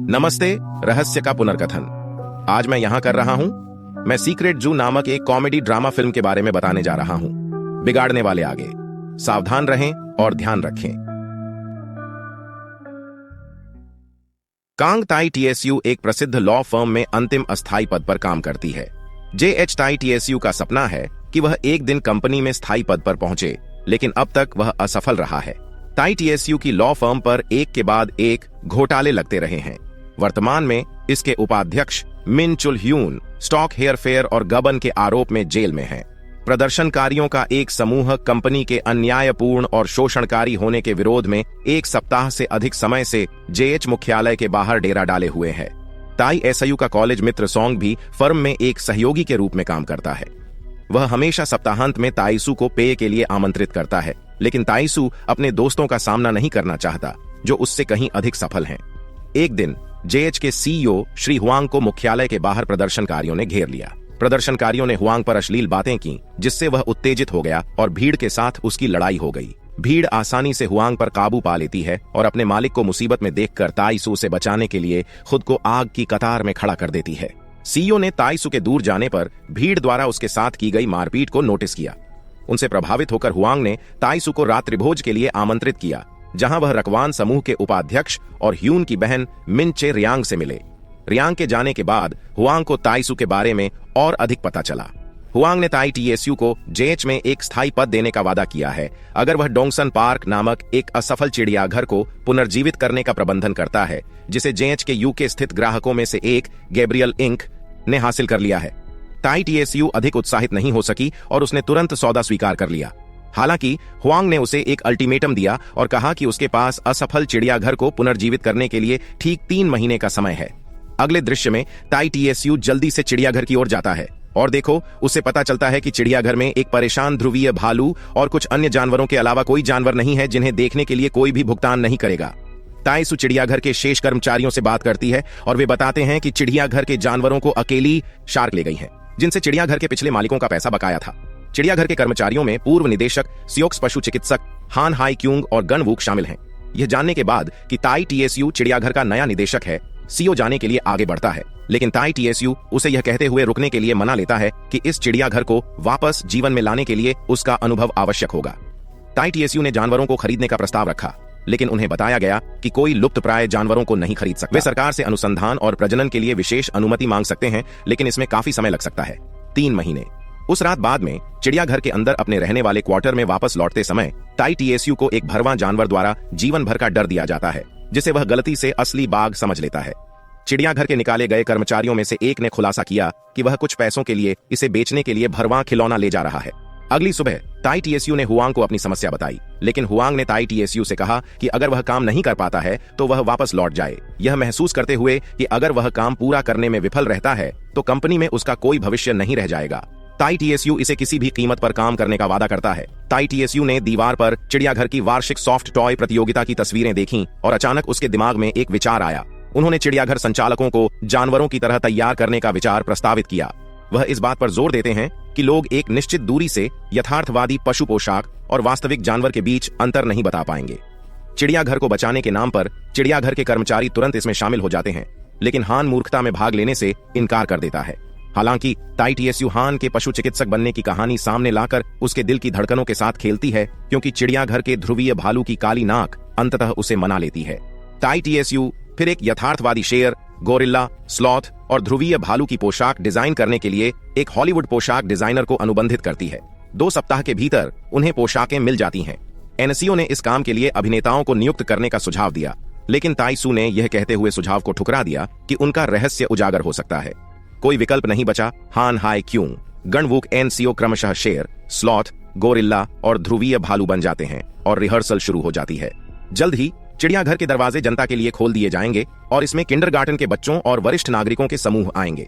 नमस्ते। रहस्य का पुनर्कथन आज मैं यहां कर रहा हूं। मैं सीक्रेट जू नामक एक कॉमेडी ड्रामा फिल्म के बारे में बताने जा रहा हूं। बिगाड़ने वाले आगे, सावधान रहें और ध्यान रखें। कांग ताई टीएसयू एक प्रसिद्ध लॉ फर्म में अंतिम अस्थायी पद पर काम करती है। जेएच ताई टीएसयू का सपना है कि वह एक दिन कंपनी में स्थायी पद पर पहुंचे, लेकिन अब तक वह असफल रहा है। ताई टीएसयू की लॉ फर्म पर एक के बाद एक घोटाले लगते रहे हैं। वर्तमान में इसके उपाध्यक्ष मिन चुल ह्यून स्टॉक हेयरफेयर और गबन के आरोप में जेल में हैं। प्रदर्शनकारियों का एक समूह कंपनी के अन्यायपूर्ण और शोषणकारी होने के विरोध में एक सप्ताह से अधिक समय से जेएच मुख्यालय के बाहर डेरा डाले हुए है। ताई एसयू का कॉलेज मित्र सोंग भी फर्म में एक सहयोगी के रूप में काम करता है। वह हमेशा सप्ताहांत में ताइसू को पेय के लिए आमंत्रित करता है, लेकिन ताइसू अपने दोस्तों का सामना नहीं करना चाहता, जो उससे कहीं अधिक सफल हैं। एक दिन जेएच के सीईओ श्री हुआंग को मुख्यालय के बाहर प्रदर्शनकारियों ने घेर लिया। प्रदर्शनकारियों ने हुआंग पर अश्लील बातें की, जिससे वह उत्तेजित हो गया और भीड़ के साथ उसकी लड़ाई हो गई। भीड़ आसानी से हुआंग पर काबू पा लेती है और अपने मालिक को मुसीबत में देखकर ताइसू से बचाने के लिए खुद को आग की कतार में खड़ा कर देती है। सीईओ ने ताइसू के दूर जाने पर भीड़ द्वारा उसके साथ की गई मारपीट को नोटिस किया। उनसे प्रभावित होकर हुआंग ने ताइसू को रात्रिभोज के लिए आमंत्रित किया, जहां वह रकवान समूह के उपाध्यक्ष और ह्यून की बहन मिन चे रियांग से मिले। रियांग के जाने के बाद हुआंग को ताइसू के बारे में और अधिक पता चला। हुआंग ने ताई टीएसयू को जेएच में एक स्थायी पद देने का वादा किया है अगर वह डोंगसन पार्क नामक एक असफल चिड़ियाघर को पुनर्जीवित करने का प्रबंधन करता है, जिसे जेएच के यूके स्थित ग्राहकों में से एक गैब्रियल इंक ने हासिल कर लिया है। ताई टीएसयू अधिक उत्साहित नहीं हो सकी और उसने तुरंत सौदा स्वीकार कर लिया। हालांकि हुआंग ने उसे एक अल्टीमेटम दिया और कहा कि उसके पास असफल चिड़ियाघर को पुनर्जीवित करने के लिए ठीक 3 महीने का समय है। अगले दृश्य में ताई टीएसयू जल्दी से चिड़ियाघर की ओर जाता है और देखो, उसे पता चलता है कि चिड़ियाघर में एक परेशान ध्रुवीय भालू और कुछ अन्य जानवरों के अलावा कोई जानवर नहीं है जिन्हें देखने के लिए कोई भी भुगतान नहीं करेगा। ताइसू चिड़ियाघर के शेष कर्मचारियों से बात करती है और वे बताते हैं कि चिड़ियाघर के जानवरों को अकेली शार्क ले गई है, जिनसे चिड़ियाघर के पिछले मालिकों का पैसा बकाया था। चिड़ियाघर के कर्मचारियों में पूर्व निदेशक सियोक्स पशु चिकित्सक हान हाई क्यूंग और गन वूक शामिल हैं। यह जानने के बाद कि ताई टीएसयू चिड़ियाघर का नया निदेशक है, सीईओ जाने के लिए आगे बढ़ता है, लेकिन ताई टीएसयू उसे यह कहते हुए रुकने के लिए मना लेता है कि इस चिड़ियाघर को वापस जीवन में लाने के लिए उसका अनुभव आवश्यक होगा। ताई टीएसयू ने जानवरों को खरीदने का प्रस्ताव रखा, लेकिन उन्हें बताया गया कि कोई लुप्तप्राय जानवरों को नहीं खरीद सकता। वे सरकार से अनुसंधान और प्रजनन के लिए विशेष अनुमति मांग सकते हैं, लेकिन इसमें काफी समय लग सकता है, 3 महीने। उस रात बाद में चिड़ियाघर के अंदर अपने रहने वाले क्वार्टर में वापस लौटते समय ताई टीएसयू को एक भरवां जानवर द्वारा जीवन भर का डर दिया जाता है, जिसे वह गलती से असली बाघ समझ लेता है। चिड़ियाघर के निकाले गए कर्मचारियों में से एक ने खुलासा किया कि वह कुछ पैसों के लिए इसे बेचने के लिए भरवां खिलौना ले जा रहा है। अगली सुबह ताई टीएसयू ने हुआंग को अपनी समस्या बताई, लेकिन हुआंग ने ताई टीएसयू से कहा कि अगर वह काम नहीं कर पाता है तो वह वापस लौट जाए, यह महसूस करते हुए कि अगर वह काम पूरा करने में विफल रहता है तो कंपनी में उसका कोई भविष्य नहीं रह जाएगा। ताई टीएसयू इसे किसी भी कीमत पर काम करने का वादा करता है। ताई टीएसयू ने दीवार पर चिड़ियाघर की वार्षिक सॉफ्ट टॉय प्रतियोगिता की तस्वीरें देखीं और अचानक उसके दिमाग में एक विचार आया। उन्होंने चिड़ियाघर संचालकों को जानवरों की तरह तैयार करने का विचार प्रस्तावित किया। वह इस बात पर जोर देते हैं कि लोग एक निश्चित दूरी से यथार्थवादी पशु पोशाक और वास्तविक जानवर के बीच अंतर नहीं बता पाएंगे। चिड़ियाघर को बचाने के नाम पर चिड़ियाघर के कर्मचारी तुरंत इसमें शामिल हो जाते हैं, लेकिन हान मूर्खता में भाग लेने से इनकार कर देता है। हालांकि ताई टीएसयू हान के पशु चिकित्सक बनने की कहानी सामने लाकर उसके दिल की धड़कनों के साथ खेलती है, क्योंकि चिड़ियाघर के ध्रुवीय भालू की काली नाक अंततः उसे मना लेती है। ताई टीएसयू फिर एक यथार्थवादी शेर, गोरिल्ला, स्लॉथ और ध्रुवीय भालू की पोशाक डिजाइन करने के लिए एक हॉलीवुड पोशाक डिजाइनर को अनुबंधित करती है। 2 सप्ताह के भीतर उन्हें पोशाकें मिल जाती हैं। एनसीओ ने इस काम के लिए अभिनेताओं को नियुक्त करने का सुझाव दिया, लेकिन ताइसू ने यह कहते हुए सुझाव को ठुकरा दिया कि उनका रहस्य उजागर हो सकता है। कोई विकल्प नहीं बचा। हान हाई क्यूंग, गणवूक एनसीओ क्रमशः शेर, स्लॉथ, गोरिल्ला और ध्रुवीय भालू बन जाते हैं और रिहर्सल शुरू हो जाती है। जल्द ही चिड़ियाघर के दरवाजे जनता के लिए खोल दिए जाएंगे और इसमें किंडरगार्टन के बच्चों और वरिष्ठ नागरिकों के समूह आएंगे।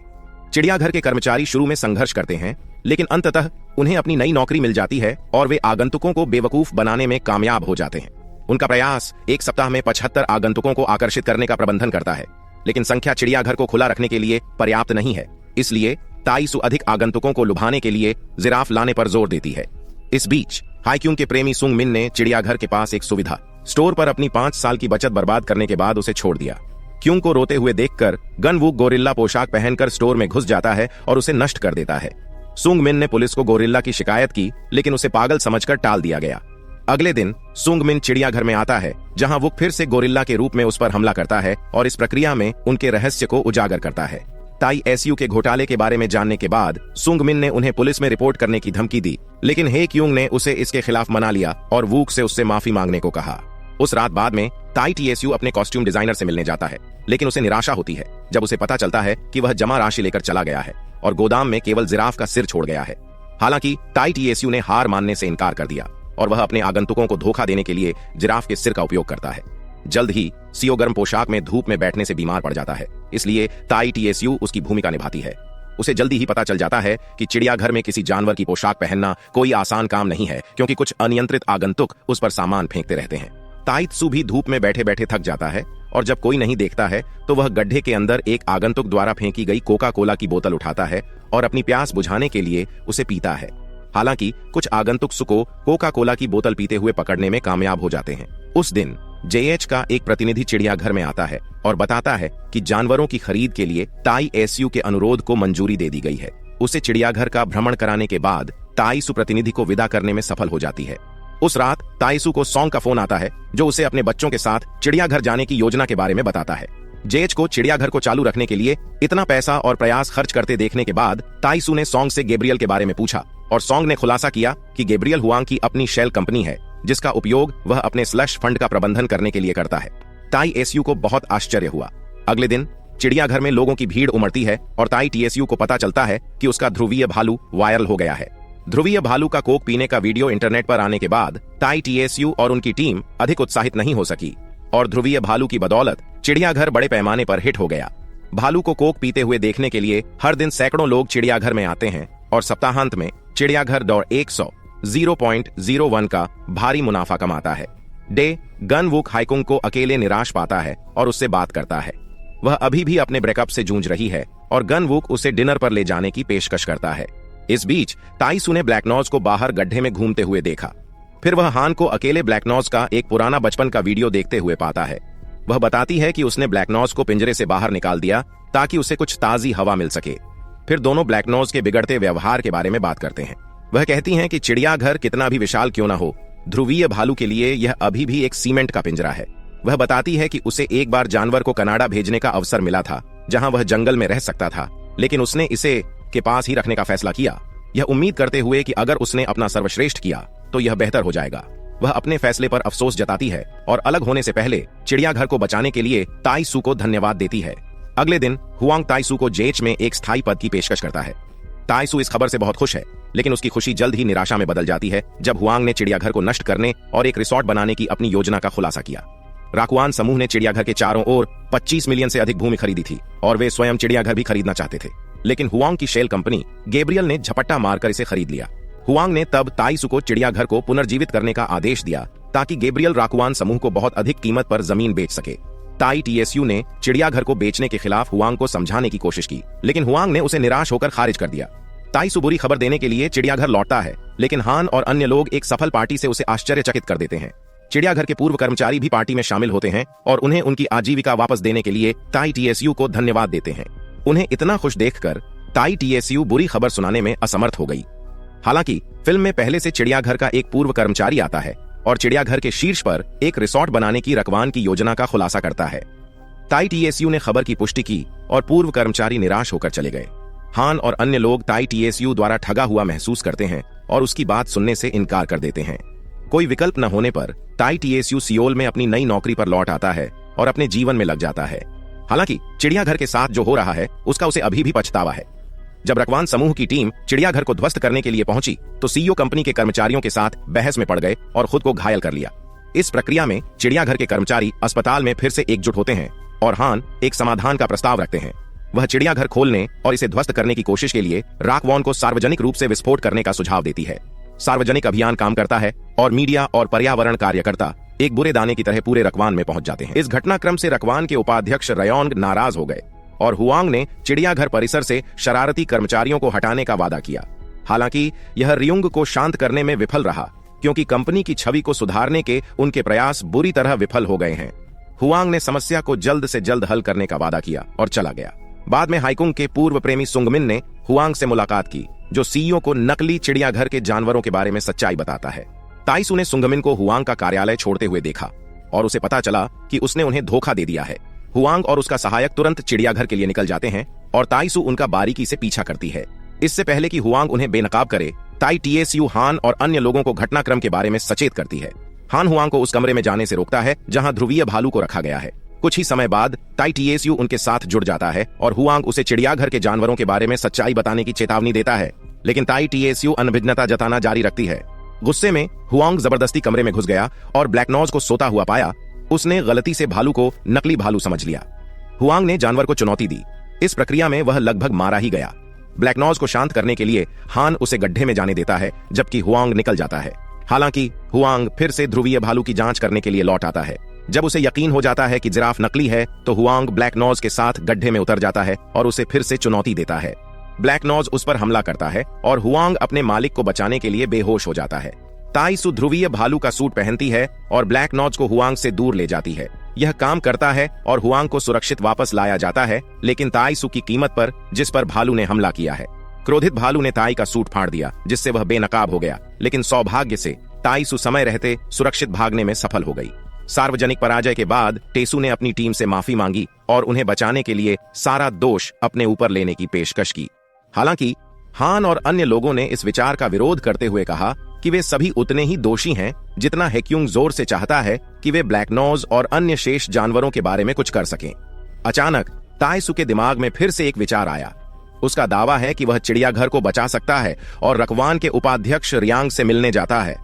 चिड़ियाघर के कर्मचारी शुरू में संघर्ष करते हैं, लेकिन अंततः उन्हें अपनी नई नौकरी मिल जाती है और वे आगंतुकों को बेवकूफ बनाने में कामयाब हो जाते हैं। उनका प्रयास एक सप्ताह में 75 आगंतुकों को आकर्षित करने का प्रबंधन करता है, लेकिन संख्या चिड़ियाघर को खुला रखने के लिए पर्याप्त नहीं है। इसलिए ताइसू अधिक आगंतुकों को लुभाने के लिए जिराफ लाने पर जोर देती है। इस बीच हाईक्यूंग के प्रेमी सुंग मिन ने चिड़ियाघर के पास एक सुविधा स्टोर पर अपनी 5 साल की बचत बर्बाद करने के बाद उसे छोड़ दिया। क्यूंग को रोते हुए देखकर गन वूक गोरिल्ला पोशाक पहनकर स्टोर में घुस जाता है और उसे नष्ट कर देता है। सुंग मिन ने पुलिस को गोरिल्ला की शिकायत की, लेकिन उसे पागल समझकर टाल दिया गया। अगले दिन सुंग मिन चिड़ियाघर में आता है, जहां वो फिर से गोरिल्ला के रूप में उस पर हमला करता है और इस प्रक्रिया में उनके रहस्य को उजागर करता है। ताई एसयू के घोटाले के बारे में जानने के बाद सुंग मिन ने उन्हें पुलिस में रिपोर्ट करने की धमकी दी, लेकिन हे क्यूंग ने उसे इसके खिलाफ मना लिया और वूक से उससे माफी मांगने को कहा। उस रात बाद में ताई टीएसयू अपने कॉस्ट्यूम डिजाइनर से मिलने जाता है, लेकिन उसे निराशा होती है जब उसे पता चलता है कि वह जमा राशि लेकर चला गया है और गोदाम में केवल जिराफ का सिर छोड़ गया है। हालांकि ताई टीएसयू ने हार मानने से इनकार कर दिया और वह अपने आगंतुकों को धोखा देने के लिए जिराफ के सिर का उपयोग करता है। जल्द ही सीओ गर्म पोशाक में धूप में बैठने से बीमार पड़ जाता है, इसलिए ताई टीएसयू उसकी भूमिका निभाती है। उसे जल्दी ही पता चल जाता है कि चिड़ियाघर में किसी जानवर की पोशाक पहनना कोई आसान काम नहीं है, क्योंकि कुछ अनियंत्रित आगंतुक उस पर सामान फेंकते रहते हैं। ताइत्सु भी धूप में बैठे बैठे थक जाता है और जब कोई नहीं देखता है तो वह गड्ढे के अंदर एक आगंतुक द्वारा फेंकी गई कोका कोला की बोतल उठाता है और अपनी प्यास बुझाने के लिए उसे पीता है। हालांकि कुछ आगंतुक को कोका कोला की बोतल पीते हुए पकड़ने में कामयाब हो जाते हैं। उस दिन जेएच का एक प्रतिनिधि चिड़ियाघर में आता है और बताता है कि जानवरों की खरीद के लिए ताई एसयू के अनुरोध को मंजूरी दे दी गई है। उसे चिड़ियाघर का भ्रमण कराने के बाद ताइसु प्रतिनिधि को विदा करने में सफल हो जाती है। उस रात ताइसु को सॉन्ग का फोन आता है, जो उसे अपने बच्चों के साथ चिड़ियाघर जाने की योजना के बारे में बताता है। जेएच को चिड़ियाघर को चालू रखने के लिए इतना पैसा और प्रयास खर्च करते देखने के बाद ताइसु ने सॉन्ग से गैब्रियल के बारे में पूछा और सॉन्ग ने खुलासा किया कि गैब्रियल हुआंग की अपनी शेल कंपनी है, जिसका उपयोग वह अपने स्लश फंड का प्रबंधन करने के लिए करता है। ताई एसयू को बहुत आश्चर्य हुआ। अगले दिन चिड़ियाघर में लोगों की भीड़ उमड़ती है और ताई टीएसयू को पता चलता है कि उसका ध्रुवीय भालू वायरल हो गया है। ध्रुवीय भालू का कोक पीने का वीडियो इंटरनेट पर आने के बाद ताई टीएसयू और उनकी टीम अधिक उत्साहित नहीं हो सकी और ध्रुवीय भालू की बदौलत चिड़ियाघर बड़े पैमाने पर हिट हो गया। भालू को कोक पीते हुए देखने के लिए हर दिन सैकड़ों लोग चिड़ियाघर में आते हैं और सप्ताहांत में चिड़ियाघर दौड़ 100.01 का भारी मुनाफा कमाता है। डे गन वुक हाइकुंग को अकेले निराश पाता है और उससे बात करता है। वह अभी भी अपने ब्रेकअप से जूझ रही है और गन वुक उसे डिनर पर ले जाने की पेशकश करता है। इस बीच ताइसु ने ब्लैक नॉज को बाहर गड्ढे में घूमते हुए देखा। फिर वह हान को अकेले ब्लैक नॉज का एक पुराना बचपन का वीडियो देखते हुए पाता है। वह बताती है कि उसने ब्लैक नॉज को पिंजरे से बाहर निकाल दिया ताकि उसे कुछ ताजी हवा मिल सके। फिर दोनों ब्लैक नॉज के बिगड़ते व्यवहार के बारे में बात करते हैं। वह कहती हैं कि चिड़ियाघर कितना भी विशाल क्यों न हो, ध्रुवीय भालू के लिए यह अभी भी एक सीमेंट का पिंजरा है। वह बताती है कि उसे एक बार जानवर को कनाडा भेजने का अवसर मिला था, जहां वह जंगल में रह सकता था, लेकिन उसने इसे के पास ही रखने का फैसला किया, यह उम्मीद करते हुए कि अगर उसने अपना सर्वश्रेष्ठ किया तो यह बेहतर हो जाएगा। वह अपने फैसले पर अफसोस जताती है और अलग होने से पहले चिड़ियाघर को बचाने के लिए ताइसु को धन्यवाद देती है। अगले दिन हुआंग ताइसु को जेएच में एक स्थायी पद की पेशकश करता है। ताइसु इस खबर से बहुत खुश है, लेकिन उसकी खुशी जल्द ही निराशा में बदल जाती है जब हुआंग ने चिड़ियाघर को नष्ट करने और एक रिसोर्ट बनाने की अपनी योजना का खुलासा किया। राकुआन समूह ने चिड़ियाघर के चारों ओर 25 मिलियन से अधिक भूमि खरीदी थी और वे स्वयं चिड़ियाघर भी खरीदना चाहते थे, लेकिन हुआंग की शेल कंपनी गैब्रियल ने झपट्टा मारकर इसे खरीद लिया। हुआंग ने तब ताइसु को चिड़ियाघर को पुनर्जीवित करने का आदेश दिया ताकि गैब्रियल राकुआन समूह को बहुत अधिक कीमत पर जमीन बेच सके। ताई टीएसयू ने चिड़ियाघर को बेचने के खिलाफ हुआंग को समझाने की कोशिश की, लेकिन हुआंग ने उसे निराश होकर खारिज कर दिया। ताइसु बुरी खबर देने के लिए चिड़ियाघर लौटता है, लेकिन हान और अन्य लोग एक सफल पार्टी से उसे आश्चर्यचकित कर देते हैं। चिड़ियाघर के पूर्व कर्मचारी भी पार्टी में शामिल होते हैं और उन्हें उनकी आजीविका वापस देने के लिए ताई टीएसयू को धन्यवाद देते हैं। उन्हें इतना खुश देखकर ताई टीएसयू बुरी खबर सुनाने में असमर्थ हो गई। हालांकि फिल्म में पहले से चिड़ियाघर का एक पूर्व कर्मचारी आता है और चिड़ियाघर के शीर्ष पर एक रिसोर्ट बनाने की रकवान की योजना का खुलासा करता है। ताई टीएसयू ने खबर की पुष्टि की और पूर्व कर्मचारी निराश होकर चले गए। हान और अन्य लोग ताई टीएसयू द्वारा ठगा हुआ महसूस करते हैं और उसकी बात सुनने से इनकार कर देते हैं। कोई विकल्प न होने पर ताई टीएसयू सियोल में अपनी नई नौकरी पर लौट आता है और अपने जीवन में लग जाता है। हालांकि चिड़ियाघर के साथ जो हो रहा है उसका उसे अभी भी पछतावा है। जब रकवान समूह की टीम चिड़ियाघर को ध्वस्त करने के लिए पहुंची तो सीईओ कंपनी के कर्मचारियों के साथ बहस में पड़ गए और खुद को घायल कर लिया। इस प्रक्रिया में चिड़ियाघर के कर्मचारी अस्पताल में फिर से एकजुट होते हैं और हान एक समाधान का प्रस्ताव रखते हैं। वह चिड़ियाघर खोलने और इसे ध्वस्त करने की कोशिश के लिए राकवॉन को सार्वजनिक रूप से विस्फोट करने का सुझाव देती है। सार्वजनिक अभियान काम करता है और मीडिया और पर्यावरण कार्यकर्ता एक बुरे दाने की तरह पूरे रकवान में पहुंच जाते हैं। इस घटनाक्रम से रकवान के उपाध्यक्ष रयोंग नाराज हो गए और हुआंग ने चिड़ियाघर परिसर से शरारती कर्मचारियों को हटाने का वादा किया। हालांकि यह रियुंग को शांत करने में विफल रहा, क्योंकि कंपनी की छवि को सुधारने के उनके प्रयास बुरी तरह विफल हो गए हैं। हुआंग ने समस्या को जल्द से जल्द हल करने का वादा किया और चला गया। बाद में हाइकुंग के पूर्व प्रेमी सुंगमिन ने हुआंग से मुलाकात की, जो सीईओ को नकली चिड़ियाघर के जानवरों के बारे में सच्चाई बताता है। ताइसू ने सुंगमिन को हुआंग का कार्यालय छोड़ते हुए देखा और उसे पता चला कि उसने उन्हें धोखा दे दिया है। हुआंग और उसका सहायक तुरंत चिड़ियाघर के लिए निकल जाते हैं और ताइसू उनका बारीकी से पीछा करती है। इससे पहले कि हुआंग उन्हें बेनकाब करे, ताई टीएसयू हान और अन्य लोगों को घटनाक्रम के बारे में सचेत करती है। हान हुआंग को उस कमरे में जाने से रोकता है जहां ध्रुवीय भालू को रखा गया है। कुछ ही समय बाद ताई टीएसयू उनके साथ जुड़ जाता है और हुआंग उसे चिड़ियाघर के जानवरों के बारे में सच्चाई बताने की चेतावनी देता है, लेकिन ताई टीएसयू अनभिज्ञता जताना जारी रखती है। गुस्से में हुआंग जबरदस्ती कमरे में घुस गया और ब्लैक नोज को सोता हुआ पाया। उसने गलती से भालू को नकली भालू समझ लिया। हुआंग ने जानवर को चुनौती दी। इस प्रक्रिया में वह लगभग मारा ही गया। ब्लैक नोज को शांत करने के लिए हान उसे गड्ढे में जाने देता है, जबकि हुआंग निकल जाता है। हालांकि हुआंग फिर से ध्रुवीय भालू की जांच करने के लिए लौट आता है। जब उसे यकीन हो जाता है कि जिराफ नकली है, तो हुआंग ब्लैक नोज के साथ गड्ढे में उतर जाता है और उसे फिर से चुनौती देता है। ब्लैक नोज उस पर हमला करता है और हुआंग अपने मालिक को बचाने के लिए बेहोश हो जाता है। ताइसू ध्रुवीय भालू का सूट पहनती है और ब्लैक नोज को हुआंग से दूर ले जाती है। यह काम करता है और हुआंग को सुरक्षित वापस लाया जाता है, लेकिन ताइसू की कीमत पर, जिस पर भालू ने हमला किया है। क्रोधित भालू ने ताई का सूट फाड़ दिया, जिससे वह बेनकाब हो गया, लेकिन सौभाग्य से ताइसू समय रहते सुरक्षित भागने में सफल हो गई। सार्वजनिक पराजय के बाद टेसू ने अपनी टीम से माफी मांगी और उन्हें बचाने के लिए सारा दोष अपने ऊपर लेने की पेशकश की। हालांकि हान और अन्य लोगों ने इस विचार का विरोध करते हुए कहा कि वे सभी उतने ही दोषी हैं जितना हेक्युंग जोर से चाहता है कि वे ब्लैक नोज और अन्य शेष जानवरों के बारे में कुछ कर सकें। अचानक ताइसू के दिमाग में फिर से एक विचार आया। उसका दावा है कि वह चिड़ियाघर को बचा सकता है और रकवान के उपाध्यक्ष रियांग से मिलने जाता है।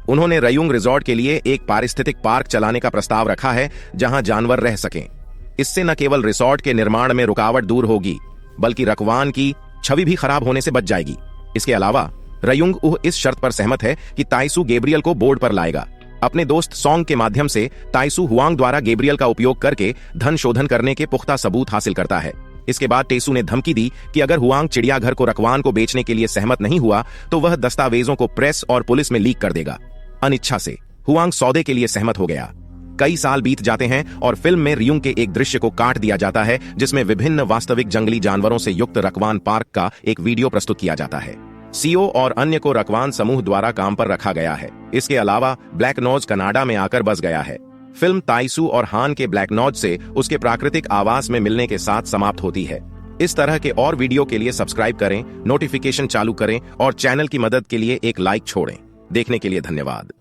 उन्होंने रयुंग रिजॉर्ट के लिए एक पारिस्थितिक पार्क चलाने का प्रस्ताव रखा है जहां जानवर रह सकें। इससे न केवल रिसोर्ट के निर्माण में रुकावट दूर होगी, बल्कि रकवान की छवि भी खराब होने से बच जाएगी। इसके अलावा रयुंग इस शर्त पर सहमत है कि ताइसू गैब्रियल को बोर्ड पर लाएगा। अपने दोस्त सॉन्ग के माध्यम से ताइसू हुआंग द्वारा गैब्रियल का उपयोग करके धन शोधन करने के पुख्ता सबूत हासिल करता है। इसके बाद टेसू ने धमकी दी कि अगर हुआंग चिड़ियाघर को रकवान को बेचने के लिए सहमत नहीं हुआ तो वह दस्तावेजों को प्रेस और पुलिस में लीक कर देगा। अनिच्छा से हुआंग सौदे के लिए सहमत हो गया। कई साल बीत जाते हैं और फिल्म में रियुंग के एक दृश्य को काट दिया जाता है, जिसमें विभिन्न वास्तविक जंगली जानवरों से युक्त रकवान पार्क का एक वीडियो प्रस्तुत किया जाता है। सीओ और अन्य को रकवान समूह द्वारा काम पर रखा गया है। इसके अलावा ब्लैक नोज कनाडा में आकर बस गया है। फिल्म ताइसू और हान के ब्लैक नोज से उसके प्राकृतिक आवास में मिलने के साथ समाप्त होती है। इस तरह के और वीडियो के लिए सब्सक्राइब करें, नोटिफिकेशन चालू करें और चैनल की मदद के लिए एक लाइक छोड़ें। देखने के लिए धन्यवाद।